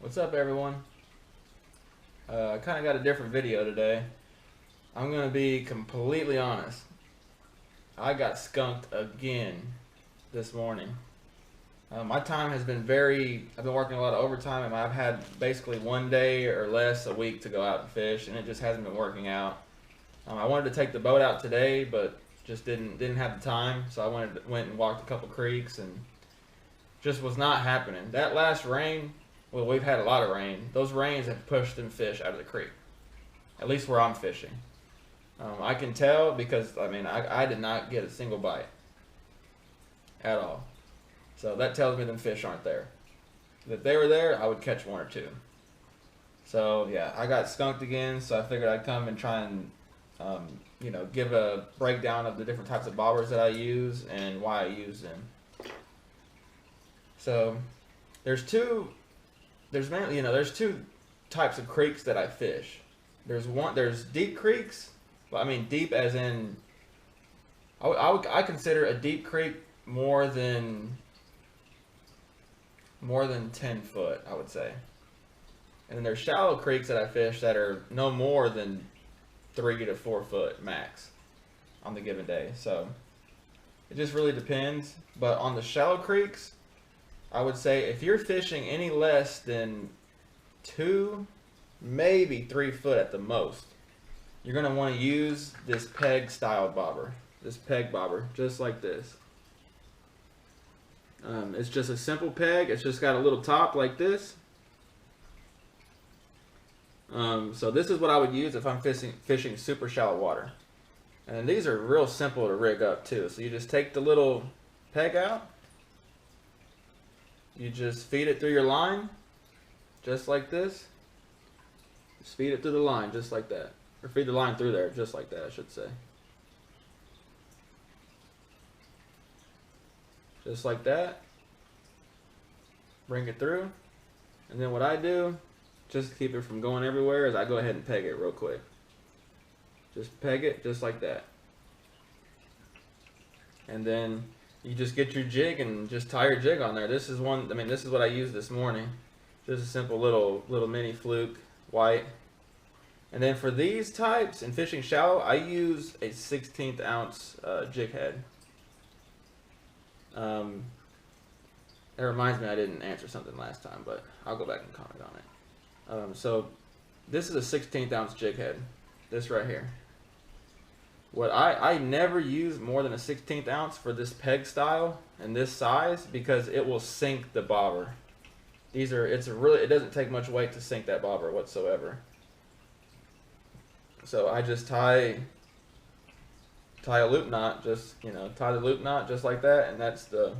What's up, everyone? I kind of got a different video today. I'm going to be completely honest. I got skunked again this morning. My time has been I've been working a lot of overtime, and I've had basically one day or less a week to go out and fish, and it just hasn't been working out. I wanted to take the boat out today, but just didn't have the time, so I went and walked a couple creeks, and just was not happening. That last rain, well, we've had a lot of rain. Those rains have pushed them fish out of the creek, at least where I'm fishing. I can tell because, I did not get a single bite at all. So that tells me them fish aren't there. If they were there, I would catch one or two. So yeah, I got skunked again, so I figured I'd come and try and give a breakdown of the different types of bobbers that I use and why I use them. So there's two types of creeks that I fish. There's deep creeks. I mean, deep as in, I consider a deep creek more than 10 foot, I would say. And then there's shallow creeks that I fish that are no more than 3 to 4 foot max on the given day. So it just really depends. But on the shallow creeks, I would say if you're fishing any less than 2, maybe 3 foot at the most, you're going to want to use this peg style bobber. This peg bobber, just like this. It's just a simple peg. It's just got a little top like this. So this is what I would use if I'm fishing super shallow water. And these are real simple to rig up too. So you just take the little peg out. You just feed it through your line, just like this. Just feed it through the line, just like that. Or feed the line through there, just like that, I should say. Just like that. Bring it through. And then what I do, just to keep it from going everywhere, is I go ahead and peg it real quick. Just peg it, just like that. And then you just get your jig and just tie your jig on there. This is this is what I used this morning. Just a simple little mini fluke, white. And then for these types and fishing shallow, I use a 1/16 ounce jig head. That reminds me I didn't answer something last time, but I'll go back and comment on it. So this is a 1/16 ounce jig head. This right here. What I never use more than a 1/16 ounce for this peg style and this size, because it will sink the bobber. It doesn't take much weight to sink that bobber whatsoever. So I just tie a loop knot, tie the loop knot just like that, and that's the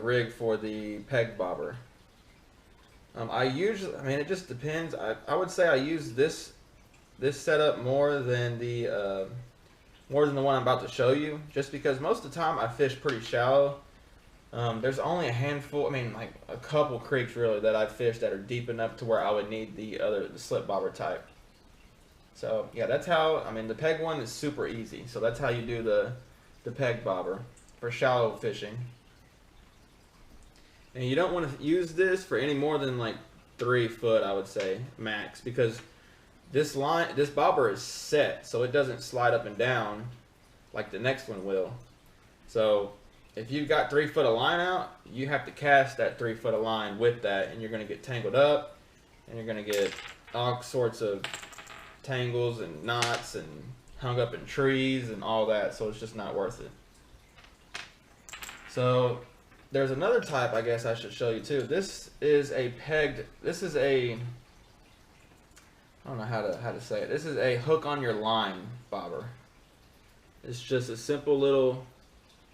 rig for the peg bobber. It just depends. I would say I use this setup more than the one I'm about to show you, just because most of the time I fish pretty shallow. There's only a handful, like a couple creeks really that I've fished that are deep enough to where I would need the slip bobber type. So yeah, that's how, the peg one is super easy. So that's how you do the peg bobber for shallow fishing. And you don't want to use this for any more than like 3 foot, I would say, max, because this bobber is set, so it doesn't slide up and down like the next one will. So if you've got 3 foot of line out, you have to cast that 3 foot of line with that, and you're going to get tangled up, and you're going to get all sorts of tangles and knots and hung up in trees and all that, so it's just not worth it. So there's another type I guess I should show you too. This is a I don't know how to say it. This is a hook on your line bobber. It's just a simple little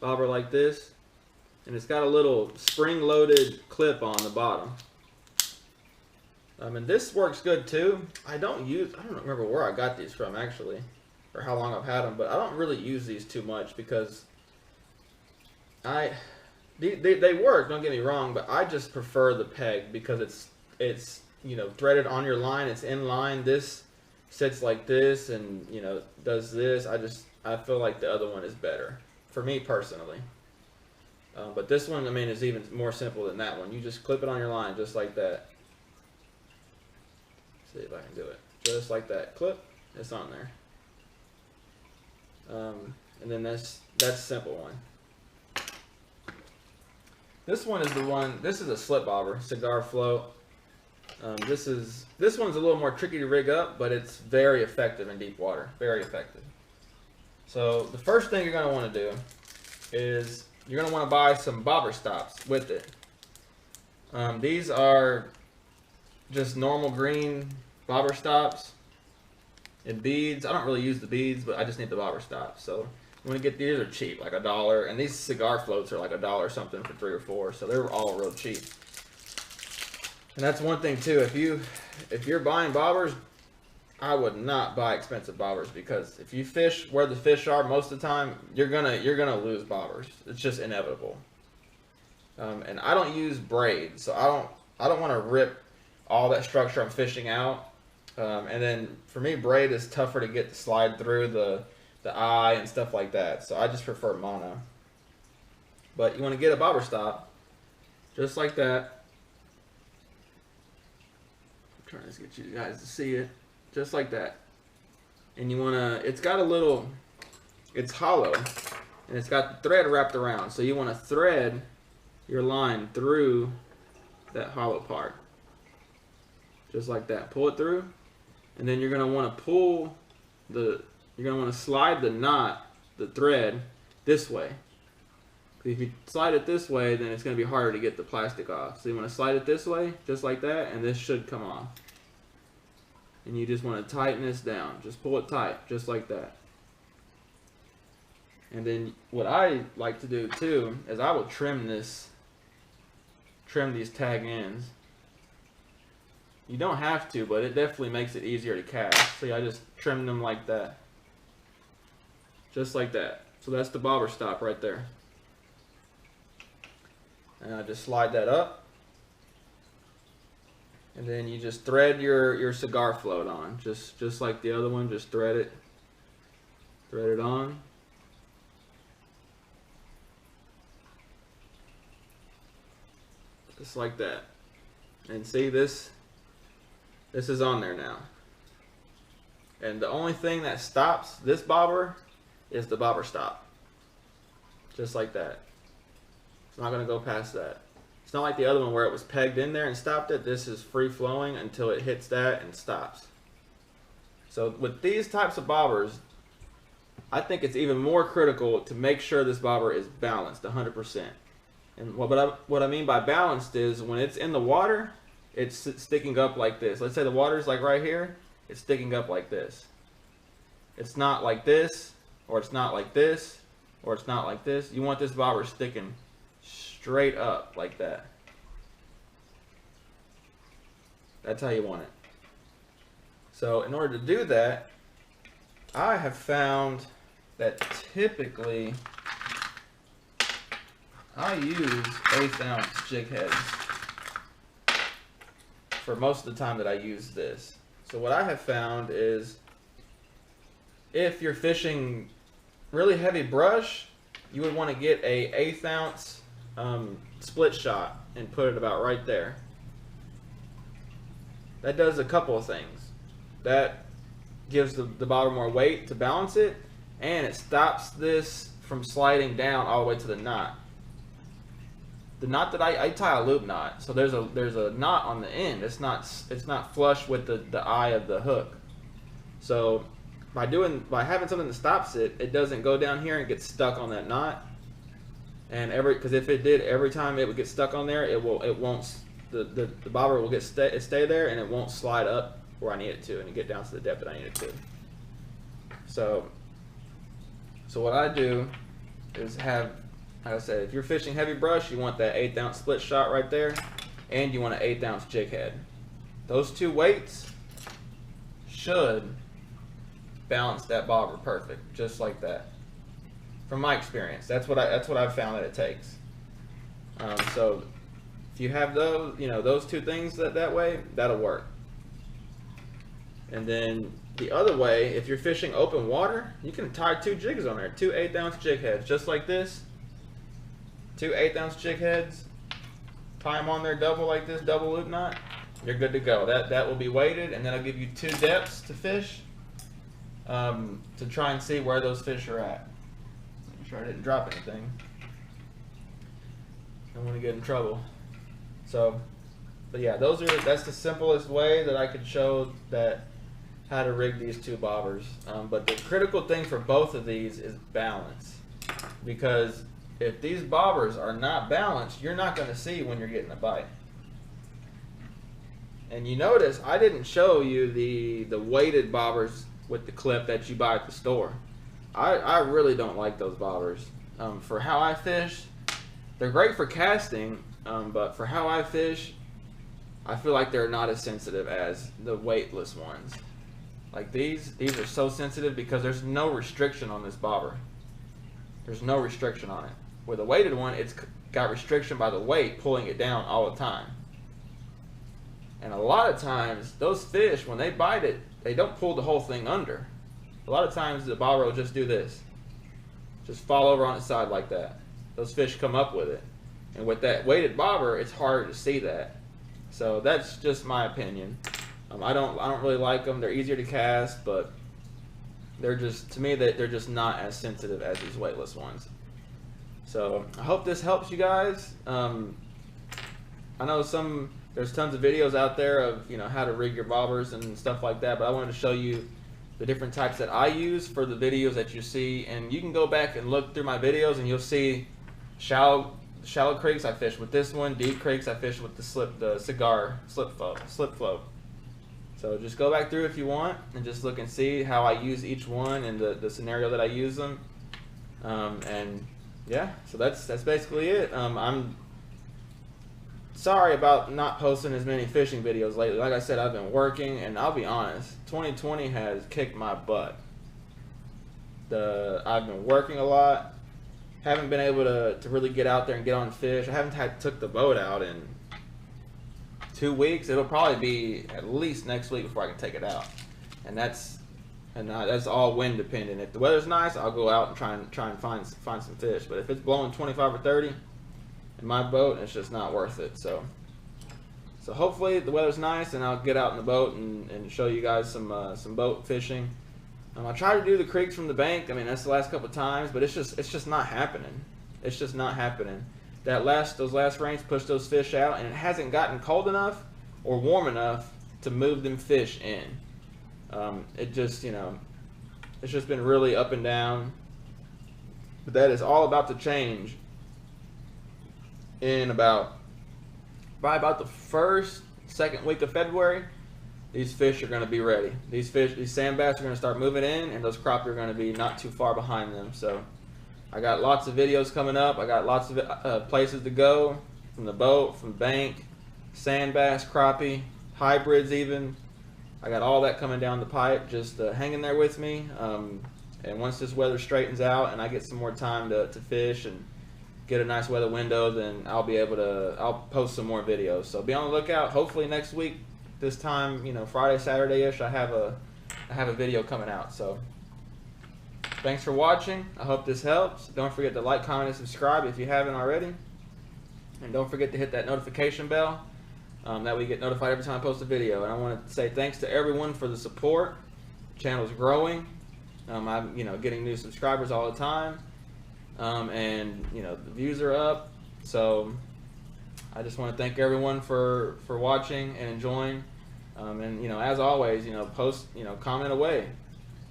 bobber like this, and it's got a little spring-loaded clip on the bottom. And this works good too. I don't remember where I got these from actually, or how long I've had them, but I don't really use these too much because they work, don't get me wrong, but I just prefer the peg because it's threaded on your line, it's in line. This sits like this and does this. I feel like the other one is better for me personally. But this one, I mean, is even more simple than that one. You just clip it on your line just like that. See if I can do it. Just like that. Clip. It's on there. And then that's a simple one. This one is the one. This is a slip bobber, cigar float. This one's a little more tricky to rig up, but it's very effective in deep water. Very effective. So the first thing you're going to want to do is you're going to want to buy some bobber stops with it. These are just normal green bobber stops and beads. I don't really use the beads, but I just need the bobber stops. So you want to get these. Are cheap, like $1, and these cigar floats are like $1 something for 3 or 4. So they're all real cheap. And that's one thing too. If you're buying bobbers, I would not buy expensive bobbers, because if you fish where the fish are most of the time, you're gonna lose bobbers. It's just inevitable. And I don't use braid, so I don't want to rip all that structure I'm fishing out. And then for me, braid is tougher to get to slide through the eye and stuff like that. So I just prefer mono. But you want to get a bobber stop, just like that. I'm trying to get you guys to see it. Just like that. And you want to, it's got a little, it's hollow, and it's got the thread wrapped around. So you want to thread your line through that hollow part. Just like that. Pull it through, and then you're going to want to pull the, you're going to want to slide the knot, the thread, this way. If you slide it this way, then it's going to be harder to get the plastic off. So you want to slide it this way, just like that, and this should come off. And you just want to tighten this down. Just pull it tight, just like that. And then what I like to do too is I will trim these tag ends. You don't have to, but it definitely makes it easier to cast. See, I just trim them like that. Just like that. So that's the bobber stop right there. And I just slide that up. And then you just thread your cigar float on. Just like the other one, just thread it. Thread it on. Just like that. And see, this is on there now. And the only thing that stops this bobber is the bobber stop. Just like that. It's not going to go past that. It's not like the other one where it was pegged in there and stopped it. This is free flowing until it hits that and stops. So with these types of bobbers, I think it's even more critical to make sure this bobber is balanced 100%. And what I mean by balanced is when it's in the water, it's sticking up like this. Let's say the water's like right here, it's sticking up like this. It's not like this, or it's not like this, or it's not like this. You want this bobber sticking straight up like that. That's how you want it. So in order to do that, I have found that typically I use 1/8 ounce jig heads for most of the time that I use this. So what I have found is if you're fishing really heavy brush, you would want to get a 1/8 ounce split shot and put it about right there. That does a couple of things. That gives the bobber more weight to balance it, and it stops this from sliding down all the way to the knot. The knot that I tie a loop knot, so there's a knot on the end. It's not flush with the eye of the hook. So by having something that stops it, it doesn't go down here and get stuck on that knot. And because if it did, every time it would get stuck on there, the bobber will stay there, and it won't slide up where I need it to and get down to the depth that I need it to. So what I do is have, like I said, if you're fishing heavy brush, you want that 1/8 ounce split shot right there, and you want an 1/8 ounce jig head. Those two weights should balance that bobber perfect, just like that. From my experience, that's what I've found that it takes. So if you have those, those two things that way, that'll work. And then the other way, if you're fishing open water, you can tie 2 jigs on there, 2 1/8 ounce jig heads, just like this. 2 1/8-ounce jig heads, tie them on there double like this, double loop knot, you're good to go. That will be weighted, and then I'll give you 2 depths to fish to try and see where those fish are at. Make sure I didn't drop anything. I don't want to get in trouble. So, but yeah, that's the simplest way that I could show that how to rig these 2 bobbers. But the critical thing for both of these is balance, because if these bobbers are not balanced, you're not going to see when you're getting a bite. And you notice I didn't show you the weighted bobbers with the clip that you buy at the store. I really don't like those bobbers. For how I fish, they're great for casting, but for how I fish, I feel like they're not as sensitive as the weightless ones. Like these are so sensitive because there's no restriction on this bobber. There's no restriction on it. With a weighted one, it's got restriction by the weight pulling it down all the time. And a lot of times, those fish, when they bite it, they don't pull the whole thing under. A lot of times, the bobber will just do this. Just fall over on its side like that. Those fish come up with it. And with that weighted bobber, it's harder to see that. So that's just my opinion. I don't really like them. They're easier to cast, but they're just, to me, they're just not as sensitive as these weightless ones. So I hope this helps you guys. I know there's tons of videos out there of how to rig your bobbers and stuff like that, but I wanted to show you the different types that I use for the videos that you see. And you can go back and look through my videos and you'll see shallow creeks I fish with this one, deep creeks I fish with the cigar slip float. So just go back through if you want and just look and see how I use each one and the scenario that I use them. And yeah, so that's basically it. I'm sorry about not posting as many fishing videos lately. Like I said, I've been working, and I'll be honest, 2020 has kicked my butt. I've been working a lot. Haven't been able to really get out there and get on fish. I haven't took the boat out in 2 weeks. It'll probably be at least next week before I can take it out, and that's all wind dependent. If the weather's nice, I'll go out and try and find some fish. But if it's blowing 25 or 30 in my boat, it's just not worth it. So hopefully the weather's nice and I'll get out in the boat and show you guys some boat fishing. I try to do the creeks from the bank. I mean, that's the last couple of times, but it's just not happening. It's just not happening. Those last rains pushed those fish out, and it hasn't gotten cold enough or warm enough to move them fish in. It's just been really up and down. But that is all about to change in by about the second week of February. These fish are going to be ready. These sandbass are going to start moving in, and those crappie are going to be not too far behind them. So I got lots of videos coming up. I got lots of places to go, from the boat, from the bank, sandbass, crappie, hybrids even. I got all that coming down the pipe. Just hang in there with me. And once this weather straightens out and I get some more time to fish and get a nice weather window, then I'll post some more videos. So be on the lookout. Hopefully next week, this time, Friday, Saturday-ish, I have a video coming out. So thanks for watching. I hope this helps. Don't forget to like, comment, and subscribe if you haven't already. And don't forget to hit that notification bell. That way you get notified every time I post a video. And I want to say thanks to everyone for the support. The channel's growing. I'm getting new subscribers all the time. And the views are up. So I just want to thank everyone for watching and enjoying. And as always, post, comment away.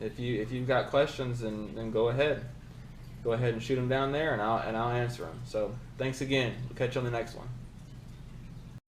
If you've got questions, then go ahead and shoot them down there, and I'll answer them. So thanks again. We'll catch you on the next one.